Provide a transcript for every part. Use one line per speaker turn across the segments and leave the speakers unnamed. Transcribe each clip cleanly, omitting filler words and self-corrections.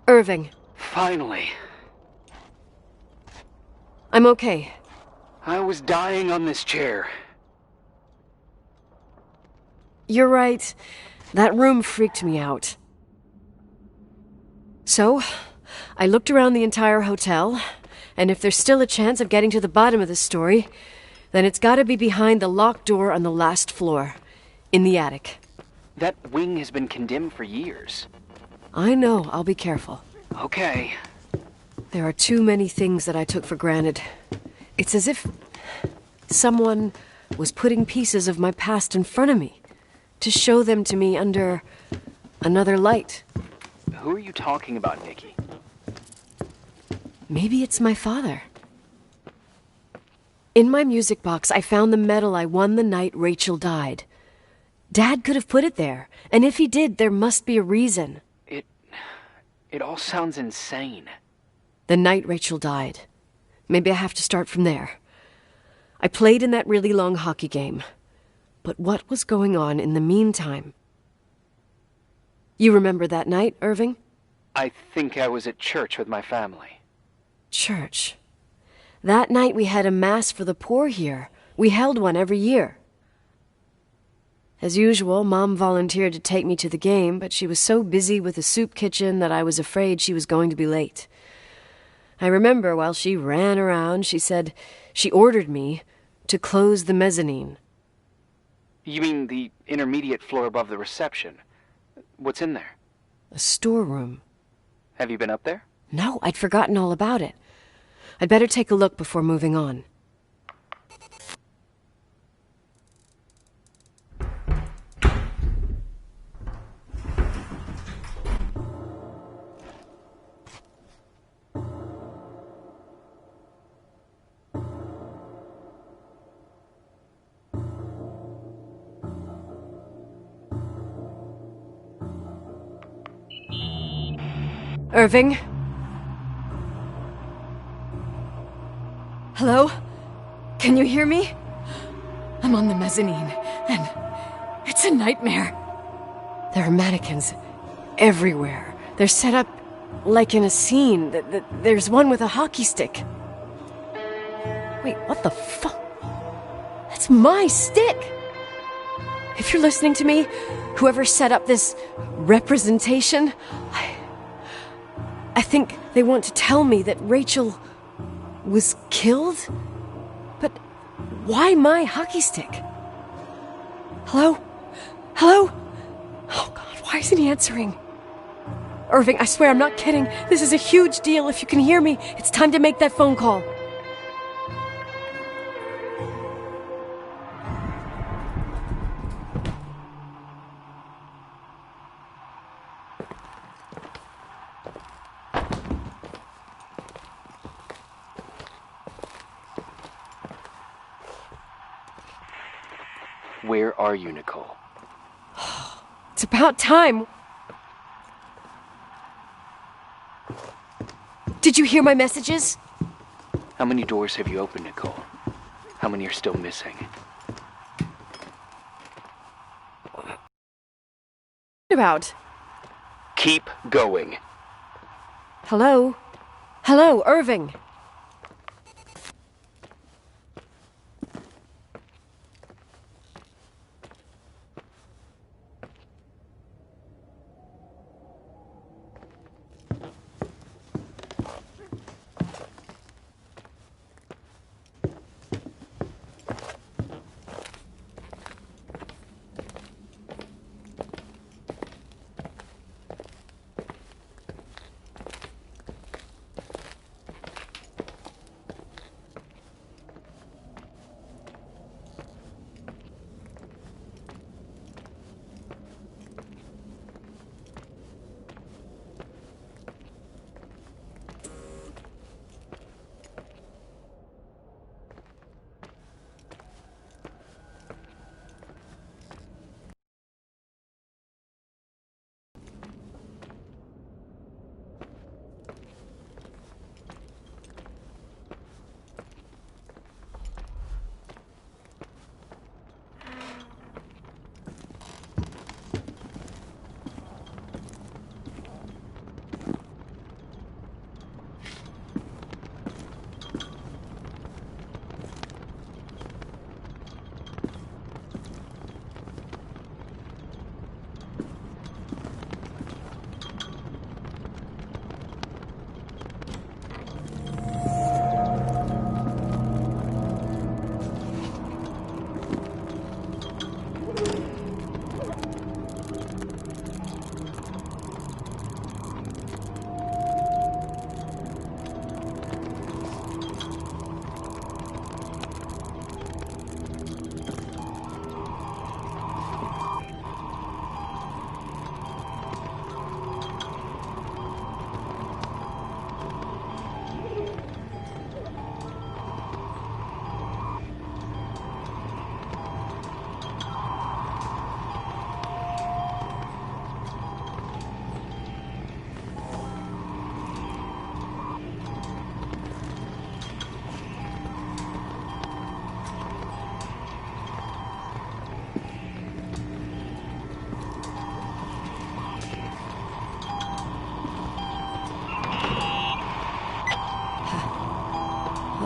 Irving.
Finally.
I'm okay.
I was dying on this chair.
You're right. That room freaked me out. So, I looked around the entire hotel, and if there's still a chance of getting to the bottom of this story, then it's gotta be behind the locked door on the last floor, in the attic.
That wing has been condemned for years.
I know, I'll be careful.
Okay.
There are too many things that I took for granted. It's as if someone was putting pieces of my past in front of me, to show them to me under another light.
Who are you talking about, Nikki?
Maybe it's my father. In my music box, I found the medal I won the night Rachel died. Dad could have put it there, and if he did, there must be a reason.
It all sounds insane.
The night Rachel died. Maybe I have to start from there. I played in that really long hockey game. But what was going on in the meantime? You remember that night, Irving?
I think I was at church with my family.
Church. That night we had a mass for the poor here. We held one every year. As usual, Mom volunteered to take me to the game, but she was so busy with the soup kitchen that I was afraid she was going to be late. I remember while she ran around, she said she ordered me to close the mezzanine.
You mean the intermediate floor above the reception? What's in there?
A storeroom.
Have you been up there?
No, I'd forgotten all about it. I'd better take a look before moving on. Irving? Hello? Can you hear me? I'm on the mezzanine, and it's a nightmare. There are mannequins everywhere. They're set up like in a scene. There's one with a hockey stick. Wait, what the fuck? That's my stick! If you're listening to me, whoever set up this representation, I think they want to tell me that Rachel was killed? But why my hockey stick? Hello? Hello? Oh God, why isn't he answering? Irving, I swear I'm not kidding. This is a huge deal. If you can hear me, it's time to make that phone call.
Where are you, Nicole?
It's about time. Did you hear my messages?
How many doors have you opened, Nicole? How many are still missing?
About?
Keep going.
Hello? Hello, Irving.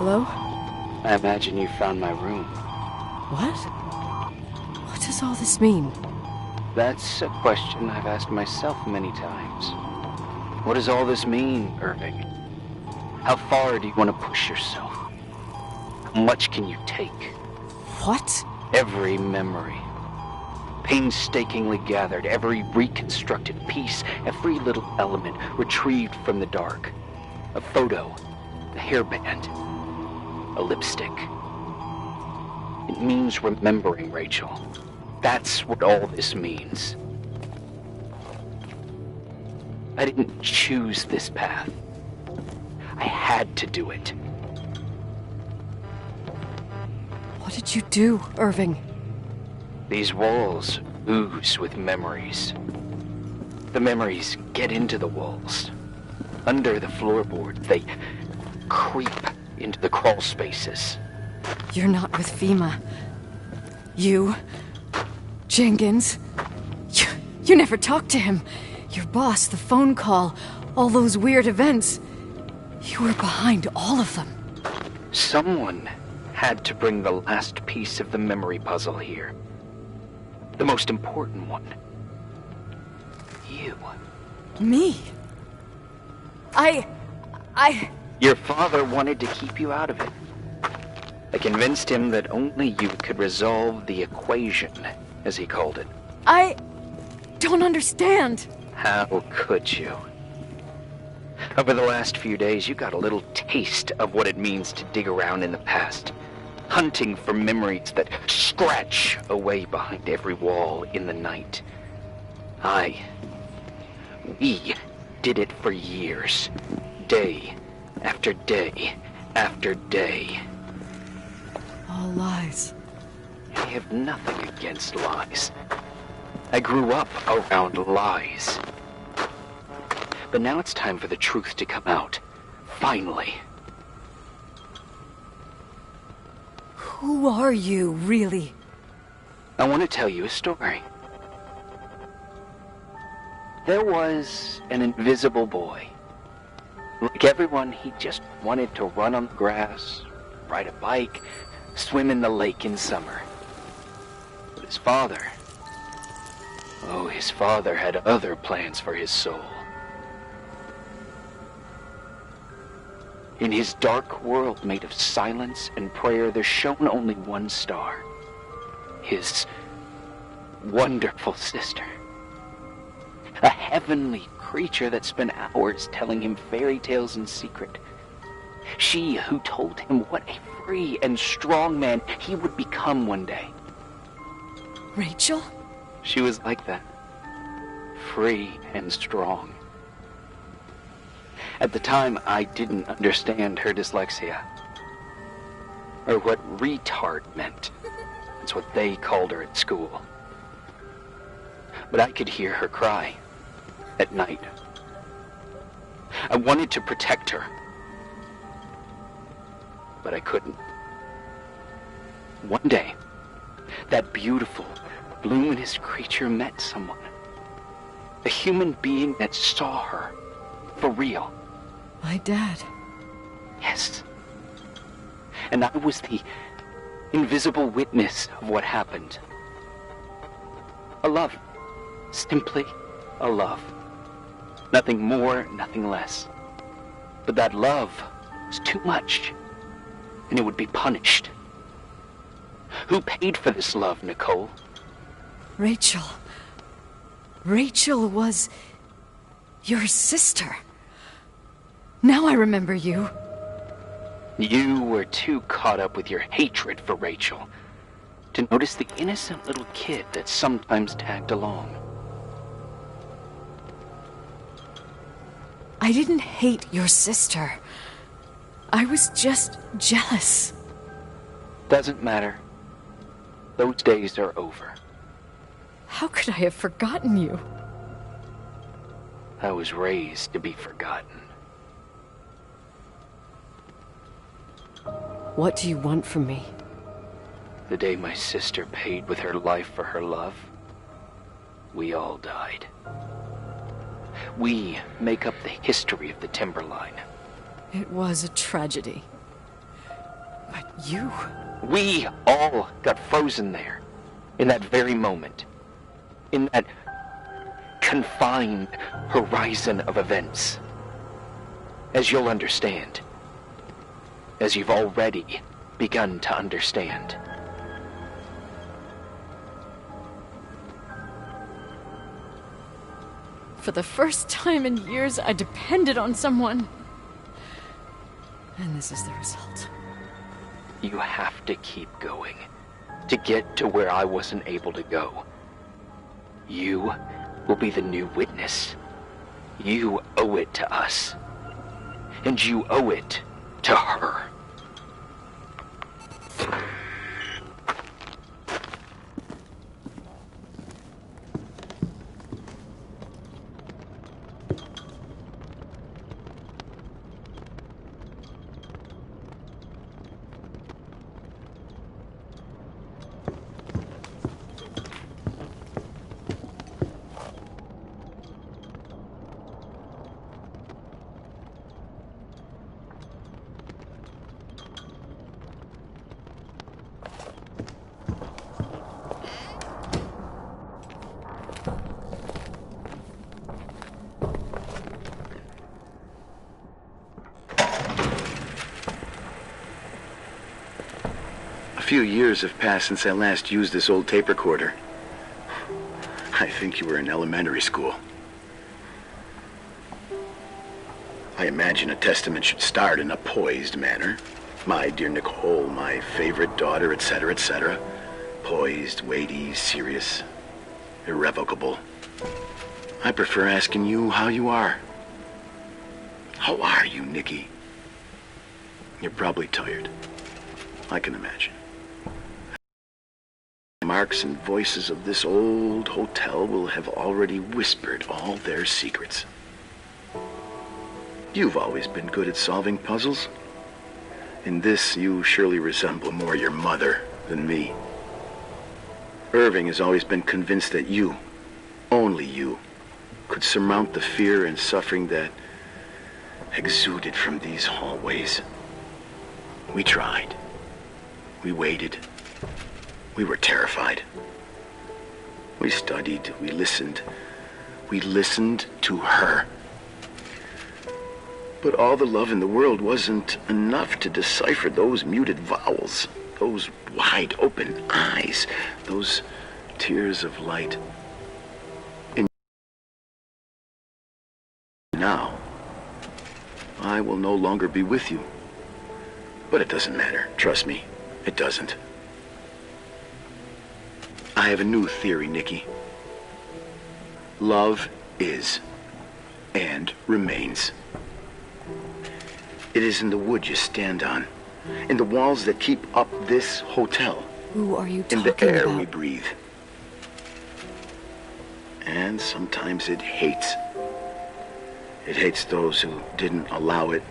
Hello?
I imagine you found my room.
What? What does all this mean?
That's a question I've asked myself many times. What does all this mean, Irving? How far do you want to push yourself? How much can you take?
What?
Every memory. Painstakingly gathered, every reconstructed piece, every little element retrieved from the dark. A photo, a hairband, a lipstick. It means remembering, Rachel. That's what all this means. I didn't choose this path. I had to do it.
What did you do, Irving?
These walls ooze with memories. The memories get into the walls. Under the floorboard, they creep into the crawl spaces.
You're not with FEMA. You... Jenkins... You never talked to him. Your boss, the phone call, all those weird events. You were behind all of them.
Someone had to bring the last piece of the memory puzzle here. The most important one. You.
Me?
Your father wanted to keep you out of it. I convinced him that only you could resolve the equation, as he called it.
I don't understand.
How could you? Over the last few days, you got a little taste of what it means to dig around in the past, hunting for memories that scratch away behind every wall in the night. We did it for years, day after day after day.
All lies.
I have nothing against lies. I grew up around lies. But now it's time for the truth to come out. Finally.
Who are you, really?
I want to tell you a story. There was an invisible boy. Like everyone, he just wanted to run on the grass, ride a bike, swim in the lake in summer. But his father had other plans for his soul. In his dark world made of silence and prayer, there shone only one star. His wonderful sister. A heavenly creature that spent hours telling him fairy tales in secret. She who told him what a free and strong man he would become one day.
Rachel?
She was like that. Free and strong. At the time, I didn't understand her dyslexia. Or what retard meant. That's what they called her at school. But I could hear her cry. At night. I wanted to protect her. But I couldn't. One day, that beautiful, luminous creature met someone. A human being that saw her. For real.
My dad.
Yes. And I was the invisible witness of what happened. A love. Simply a love. Nothing more, nothing less. But that love was too much, and it would be punished. Who paid for this love, Nicole?
Rachel. Rachel was your sister. Now I remember you.
You were too caught up with your hatred for Rachel to notice the innocent little kid that sometimes tagged along.
I didn't hate your sister. I was just jealous.
Doesn't matter. Those days are over.
How could I have forgotten you?
I was raised to be forgotten.
What do you want from me?
The day my sister paid with her life for her love, we all died. We make up the history of the Timberline.
It was a tragedy. But you...
We all got frozen there, in that very moment. In that confined horizon of events. As you'll understand. As you've already begun to understand.
For the first time in years, I depended on someone. And this is the result.
You have to keep going to get to where I wasn't able to go. You will be the new witness. You owe it to us. And you owe it to her.
A few years have passed since I last used this old tape recorder. I think you were in elementary school. I imagine a testament should start in a poised manner. My dear Nicole, my favorite daughter, etc., etc. Poised, weighty, serious, irrevocable. I prefer asking you how you are. How are you, Nikki? You're probably tired. I can imagine. Marks and voices of this old hotel will have already whispered all their secrets. You've always been good at solving puzzles. In this, you surely resemble more your mother than me. Irving has always been convinced that you, only you, could surmount the fear and suffering that exuded from these hallways. We tried. We waited. We were terrified. We studied. We listened. We listened to her. But all the love in the world wasn't enough to decipher those muted vowels, those wide open eyes, those tears of light. And now, I will no longer be with you. But it doesn't matter. Trust me, it doesn't. I have a new theory, Nikki. Love is and remains. It is in the wood you stand on, in the walls that keep up this hotel.
Who are you talking
about? In the air
about?
we breathe. And sometimes it hates. It hates those who didn't allow it,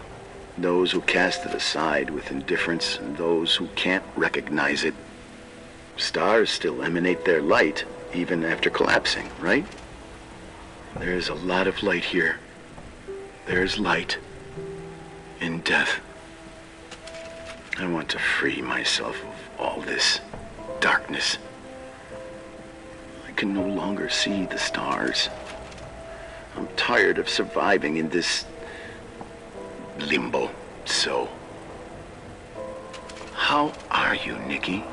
those who cast it aside with indifference, and those who can't recognize it. Stars still emanate their light, even after collapsing, right? There's a lot of light here. There's light in death. I want to free myself of all this darkness. I can no longer see the stars. I'm tired of surviving in this limbo. So, how are you, Nikki?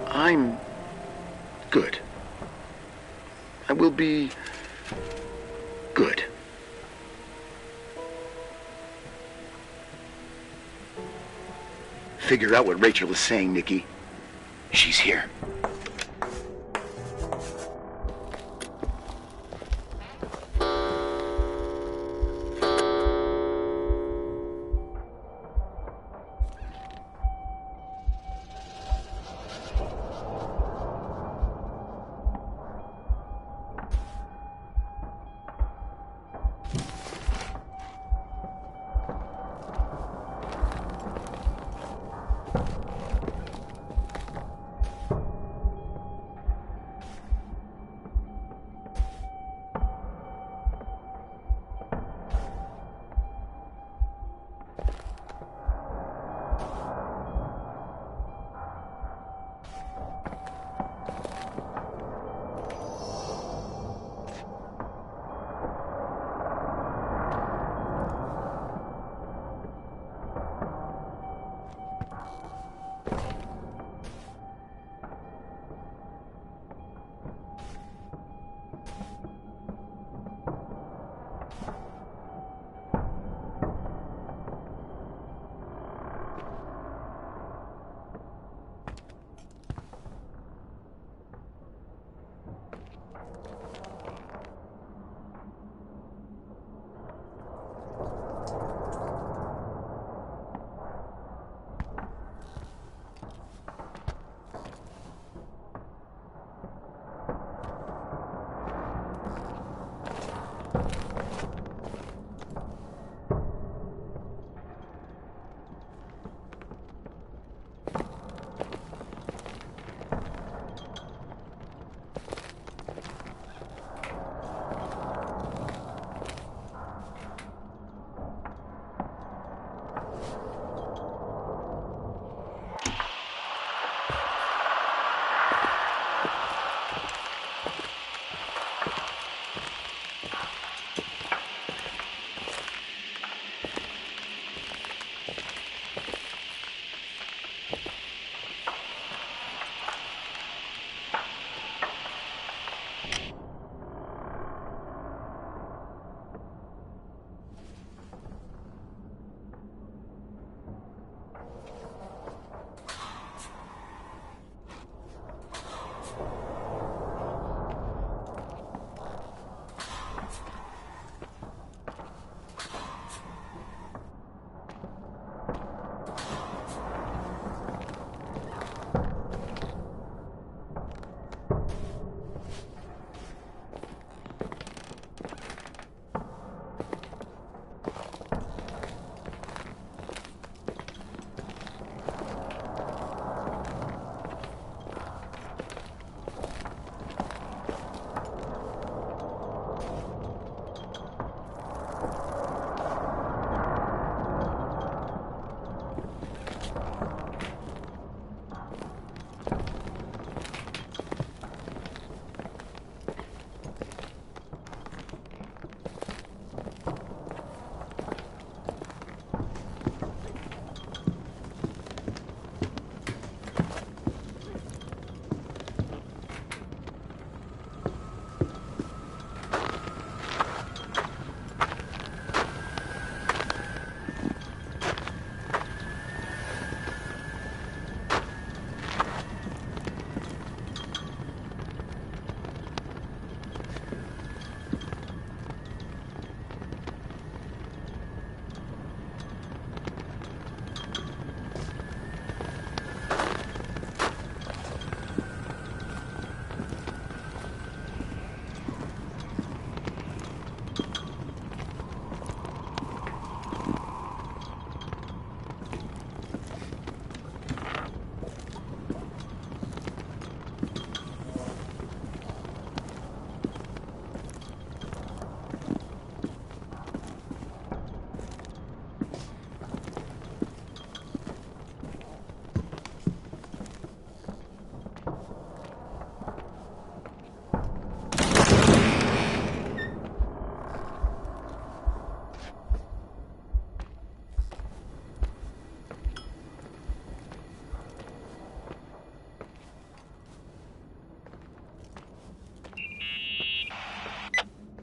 I'm good. I will be good. Figure out what Rachel is saying, Nikki. She's here.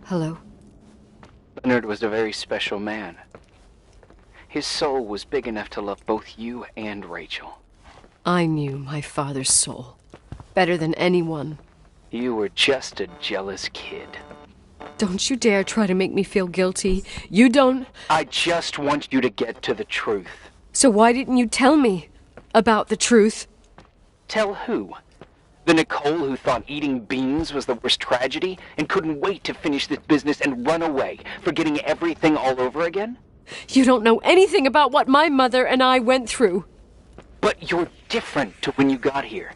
Hello?
Leonard was a very special man. His soul was big enough to love both you and Rachel.
I knew my father's soul better than anyone.
You were just a jealous kid.
Don't you dare try to make me feel guilty. You don't...
I just want you to get to the truth.
So why didn't you tell me about the truth?
Tell who? The Nicole who thought eating beans was the worst tragedy and couldn't wait to finish this business and run away, forgetting everything all over again?
You don't know anything about what my mother and I went through.
But you're different to when you got here.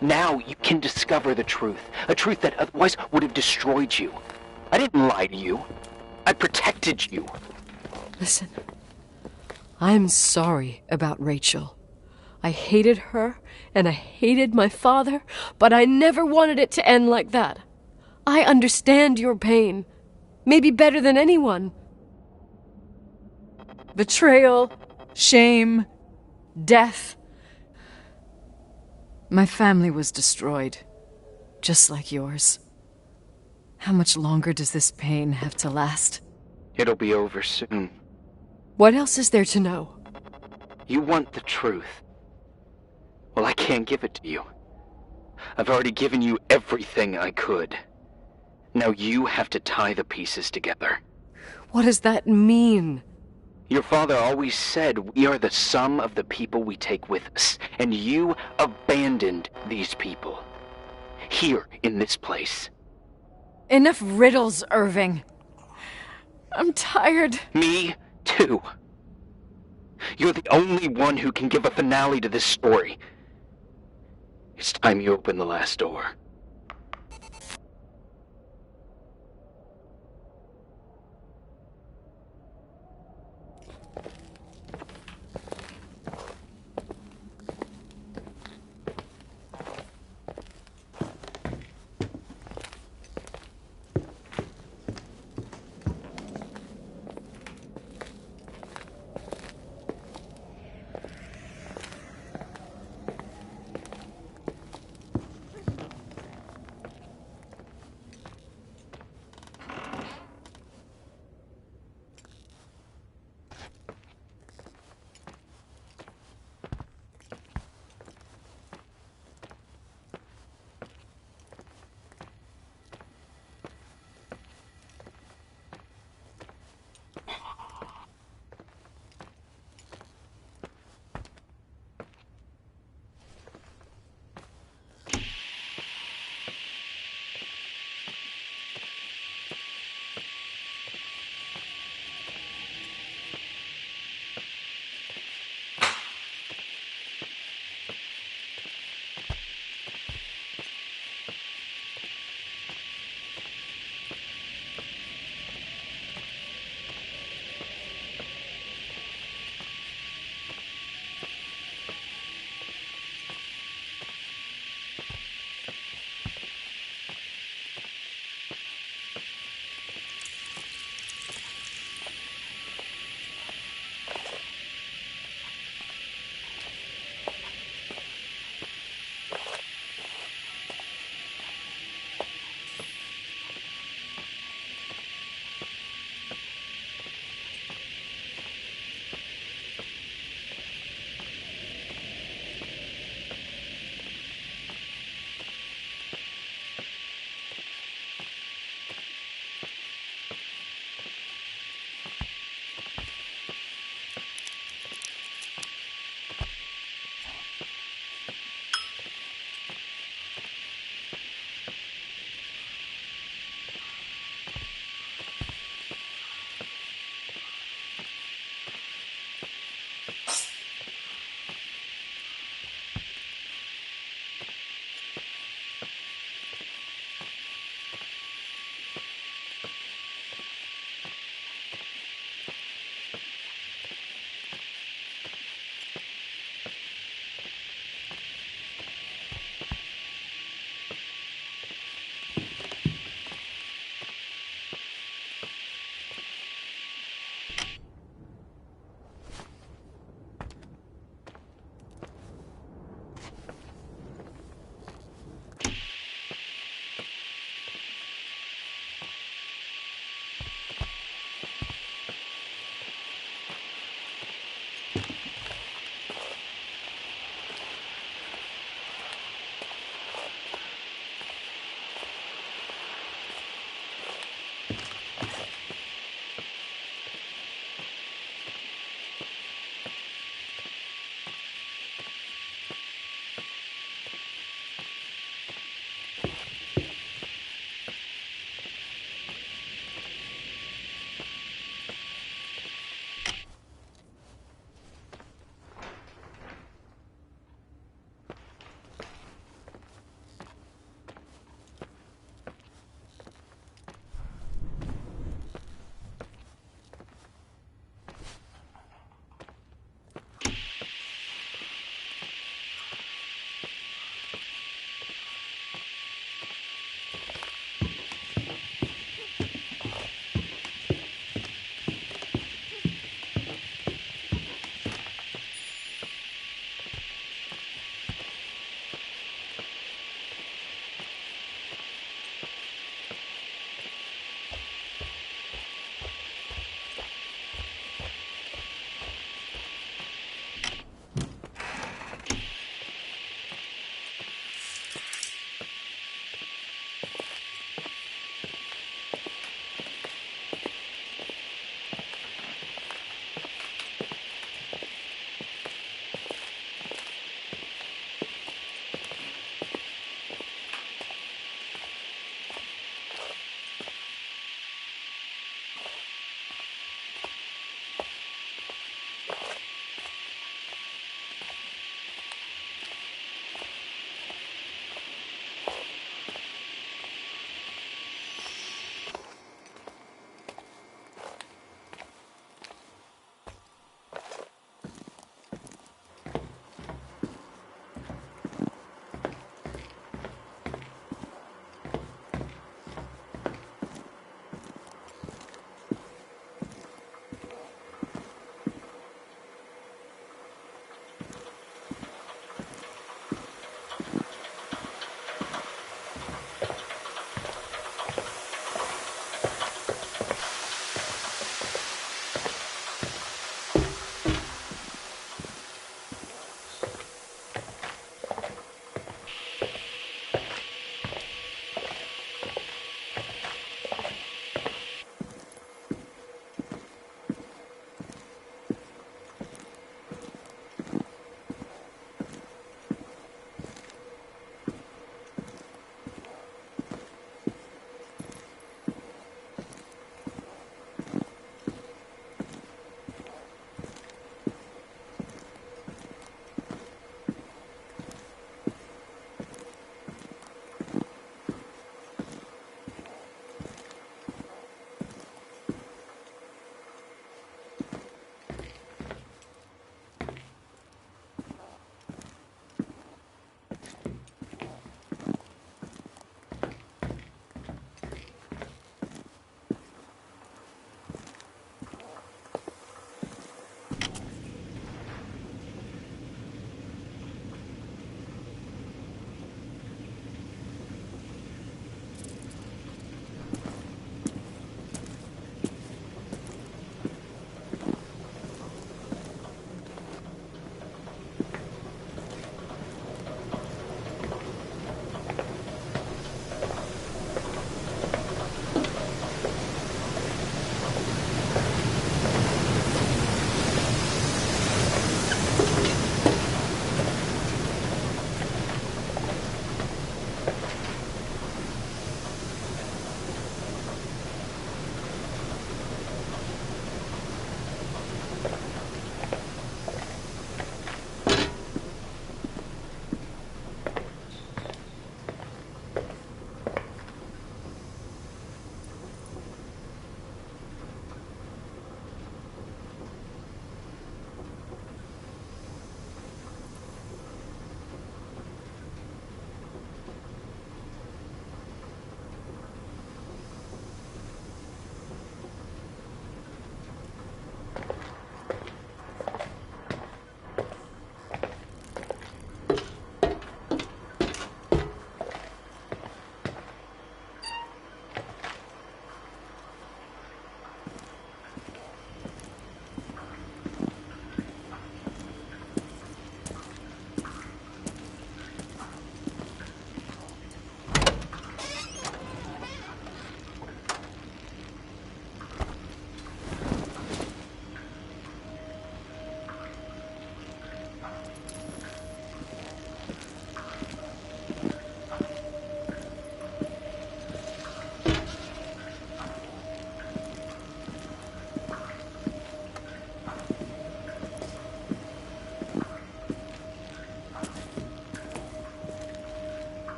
Now you can discover the truth, a truth that otherwise would have destroyed you. I didn't lie to you. I protected you.
Listen, I'm sorry about Rachel. I hated her, and I hated my father, but I never wanted it to end like that. I understand your pain, maybe better than anyone. Betrayal, shame, death. My family was destroyed, just like yours. How much longer does this pain have to last?
It'll be over soon.
What else is there to know?
You want the truth. Well, I can't give it to you. I've already given you everything I could. Now you have to tie the pieces together.
What does that mean?
Your father always said we are the sum of the people we take with us, and you abandoned these people. Here, in this place.
Enough riddles, Irving. I'm tired.
Me, too. You're the only one who can give a finale to this story. It's time you open the last door.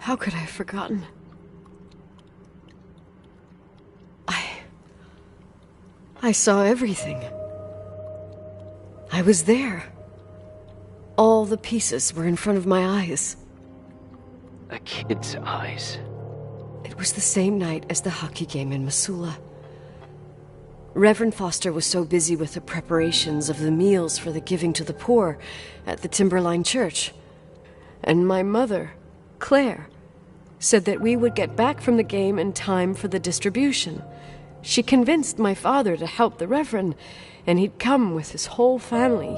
How could I have forgotten? I saw everything. I was there. All the pieces were in front of my eyes.
A kid's eyes.
It was the same night as the hockey game in Missoula. Reverend Foster was so busy with the preparations of the meals for the giving to the poor at the Timberline Church. And my mother, Claire, said that we would get back from the game in time for the distribution. She convinced my father to help the Reverend, and he'd come with his whole family.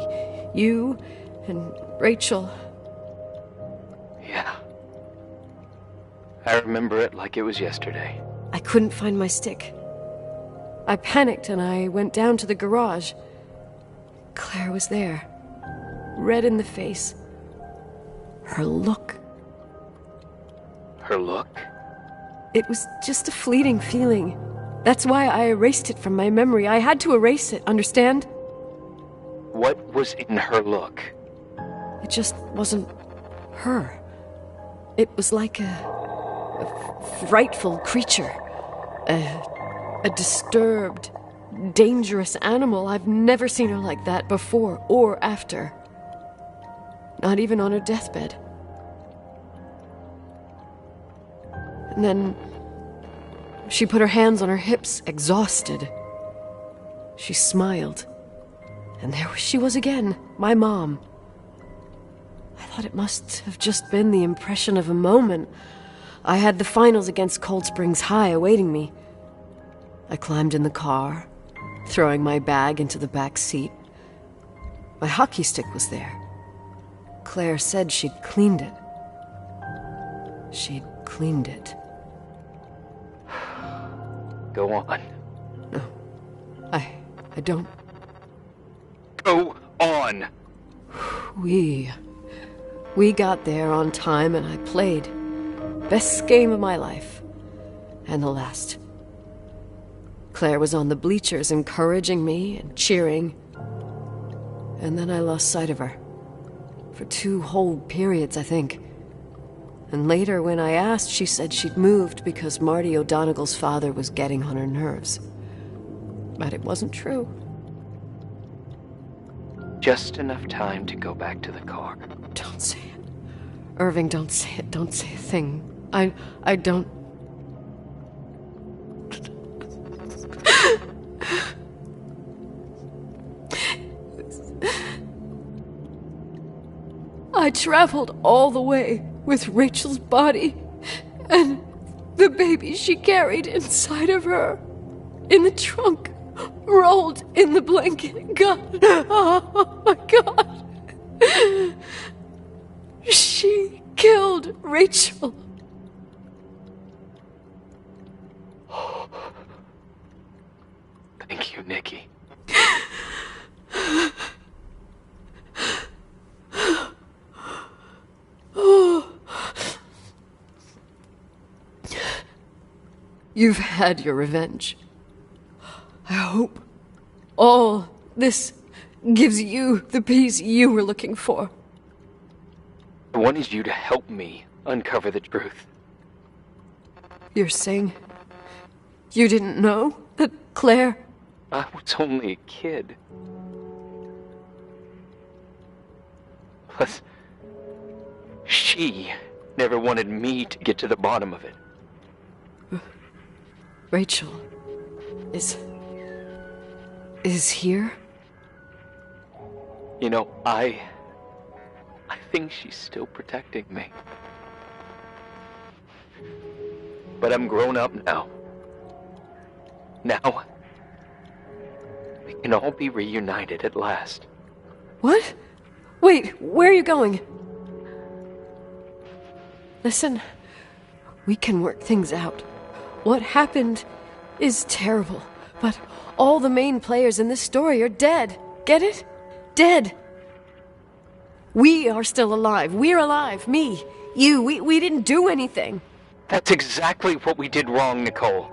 You and Rachel.
Yeah. I remember it like it was yesterday.
I couldn't find my stick. I panicked and I went down to the garage. Claire was there, red in the face. Her look.
Her look?
It was just a fleeting feeling. That's why I erased it from my memory. I had to erase it, understand?
What was in her look?
It just wasn't her. It was like a frightful creature. A disturbed, dangerous animal. I've never seen her like that before or after. Not even on her deathbed. And then she put her hands on her hips, exhausted. She smiled. And there she was again, my mom. I thought it must have just been the impression of a moment. I had the finals against Cold Springs High awaiting me. I climbed in the car, throwing my bag into the back seat. My hockey stick was there. Claire said she'd cleaned it. She'd cleaned it.
Go on.
No, I don't.
Go on!
We got there on time and I played. Best game of my life. And the last. Claire was on the bleachers encouraging me and cheering. And then I lost sight of her. For 2 whole periods, I think. And later, when I asked, she said she'd moved because Marty O'Donegal's father was getting on her nerves. But it wasn't true.
Just enough time to go back to the car.
Don't say it. Irving, don't say it. Don't say a thing. I don't... I traveled all the way with Rachel's body and the baby she carried inside of her in the trunk, rolled in the blanket. God, oh my God. She killed Rachel.
Thank you, Nikki.
You've had your revenge. I hope all this gives you the peace you were looking for.
I wanted you to help me uncover the truth.
You're saying you didn't know that Claire...
I was only a kid. Plus, she never wanted me to get to the bottom of it.
Rachel is here?
You know, I think she's still protecting me. But I'm grown up now. Now, we can all be reunited at last.
What? Wait, where are you going? Listen, we can work things out. What happened is terrible, but all the main players in this story are dead. Get it? Dead. We are still alive. We're alive. Me, you, we didn't do anything.
That's exactly what we did wrong, Nicole.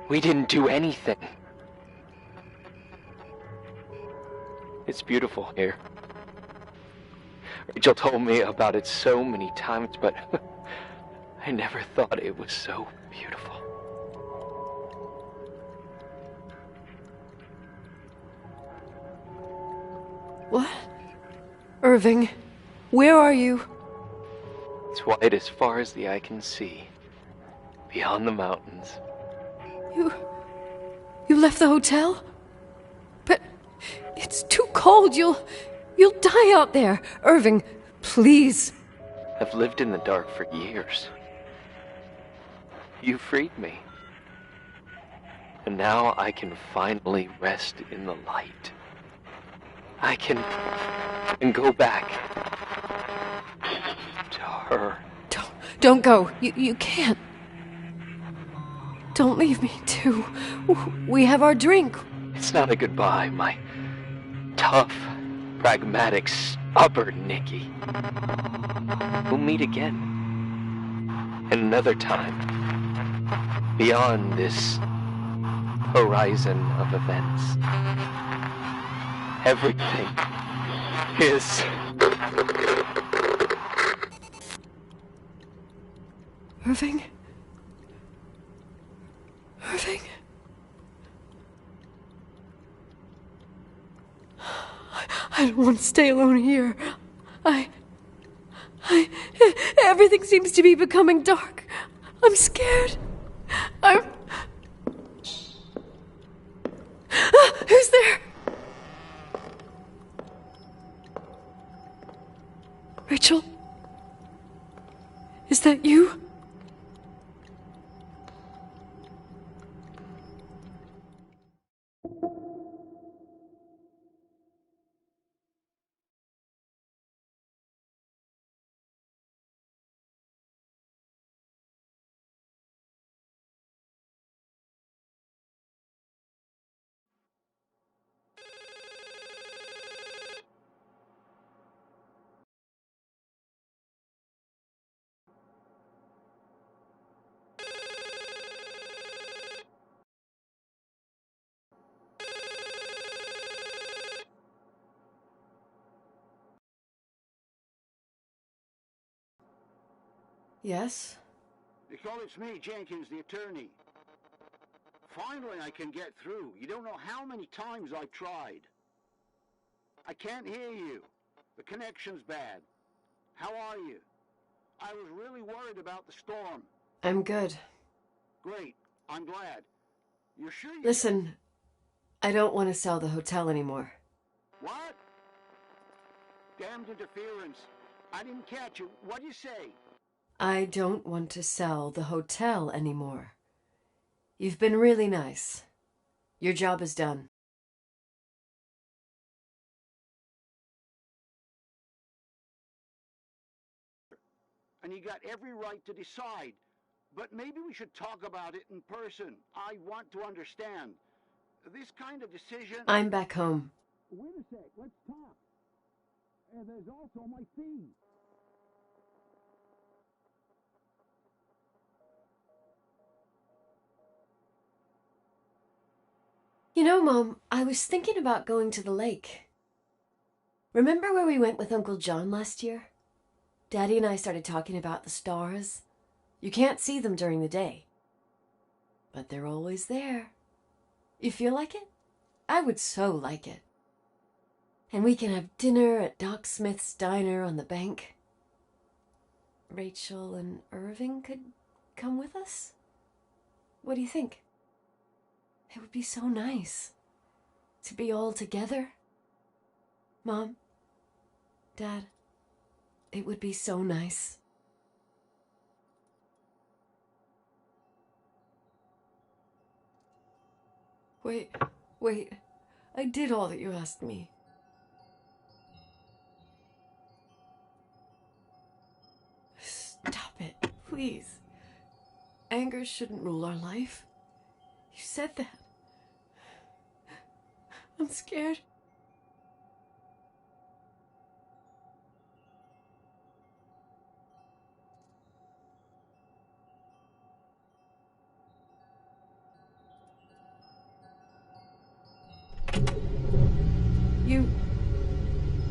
We didn't do anything. It's beautiful here. Rachel told me about it so many times, but I never thought it was so beautiful.
What? Irving, where are you?
It's wide as far as the eye can see, beyond the mountains.
You left the hotel? But it's too cold. You'll die out there. Irving, please.
I've lived in the dark for years. You freed me. And now I can finally rest in the light. I can go back to her.
Don't go. You can't. Don't leave me, too. We have our drink.
It's not a goodbye, my tough, pragmatic, stubborn Nikki. We'll meet again. And another time. Beyond this horizon of events. Everything is...
Irving? Irving? I don't want to stay alone here. Everything seems to be becoming dark. I'm scared. Who's there? Rachel? Is that you? Yes?
Nicole, it's me, Jenkins, the attorney. Finally I can get through. You don't know how many times I've tried. I can't hear you. The connection's bad. How are you? I was really worried about the storm.
I'm good.
Great. I'm glad. You're sure you...
Listen, I don't want to sell the hotel anymore.
What? Damned interference. I didn't catch you. What'd you say?
I don't want to sell the hotel anymore. You've been really nice. Your job is done.
And you got every right to decide. But maybe we should talk about it in person. I want to understand. This kind of decision...
I'm back home.
Wait a sec, let's talk. And there's also my fee.
You know, Mom, I was thinking about going to the lake. Remember where we went with Uncle John last year? Daddy and I started talking about the stars. You can't see them during the day, but they're always there. You feel like it? I would so like it. And we can have dinner at Doc Smith's diner on the bank. Rachel and Irving could come with us? What do you think? It would be so nice to be all together. Mom, Dad, it would be so nice. Wait, I did all that you asked me. Stop it, please. Anger shouldn't rule our life. You said that. I'm scared.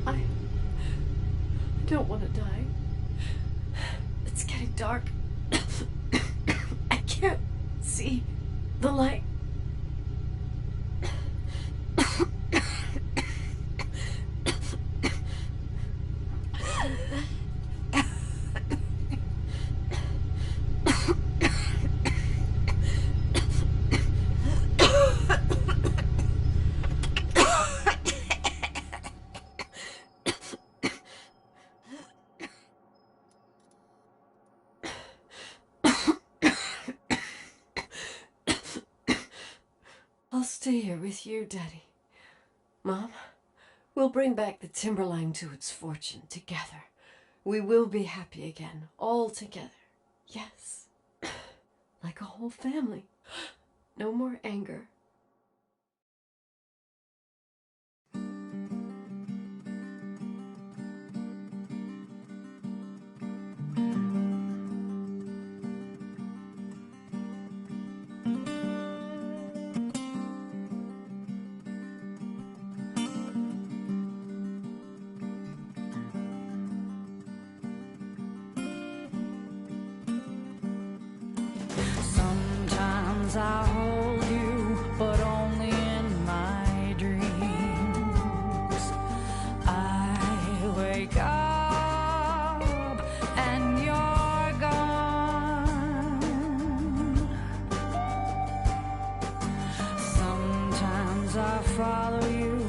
I don't want to die. It's getting dark. see the light. I'll stay here with you, Daddy. Mom, we'll bring back the Timberline to its fortune together. We will be happy again, all together. Yes. Like a whole family. No more anger.
Sometimes I hold you, but only in my dreams. I wake up and you're gone. Sometimes I follow you